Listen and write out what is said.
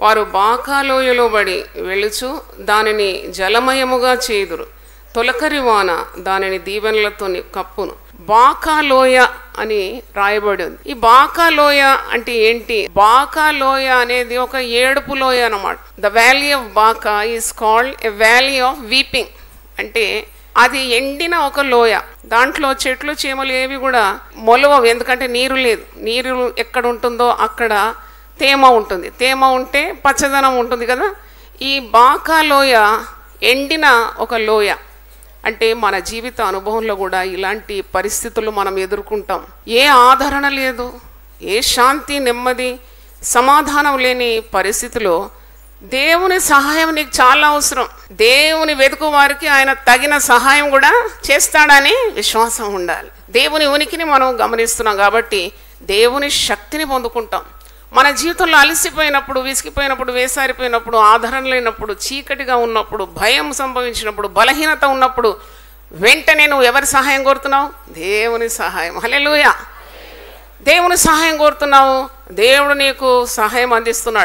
వారు బాకాలోయలో బడి వెళుచు దానిని జలమయముగా చేదురు. తొలకరి వాన దానిని దీవెనలతో కప్పును. బాకాలోయ అని రాయబడి ఉంది. ఈ బాకాలోయ అంటే ఏంటి? బాకాలోయ అనేది ఒక ఏడుపు లోయ అన్నమాట. ద వ్యాలీ ఆఫ్ బాకా is called a valley of weeping. అంటే అది ఎండిన ఒక లోయ. దాంట్లో చెట్లు చేమలు ఏవి కూడా మొలవవు, ఎందుకంటే నీరు లేదు. నీరు ఎక్కడ ఉంటుందో అక్కడ తేమ ఉంటుంది. తేమ ఉంటే పచ్చదనం ఉంటుంది కదా. ఈ బాకాలోయ ఎండిన ఒక లోయ. అంటే మన జీవిత అనుభవంలో కూడా ఇలాంటి పరిస్థితులు మనం ఎదుర్కొంటాం. ఏ ఆదరణ లేదు, ఏ శాంతి, నెమ్మది, సమాధానం లేని పరిస్థితిలో దేవుని సహాయం నీకు చాలా అవసరం. దేవుని వెతుకు వారికి ఆయన తగిన సహాయం కూడా చేస్తాడని విశ్వాసం ఉండాలి. దేవుని ఉనికిని మనం గమనిస్తున్నాం కాబట్టి దేవుని శక్తిని పొందుకుంటాం. మన జీవితంలో అలసిపోయినప్పుడు, విసిగిపోయినప్పుడు, వేసారిపోయినప్పుడు, ఆదరణ లేనప్పుడు, చీకటిగా ఉన్నప్పుడు, భయం సంభవించినప్పుడు, బలహీనత ఉన్నప్పుడు వెంటనే నువ్వు ఎవరి సహాయం కోరుతున్నావు? దేవుని సహాయం. హల్లెలూయా. దేవుని సహాయం కోరుతున్నావు, దేవుడు నీకు సహాయం అందిస్తున్నాడు.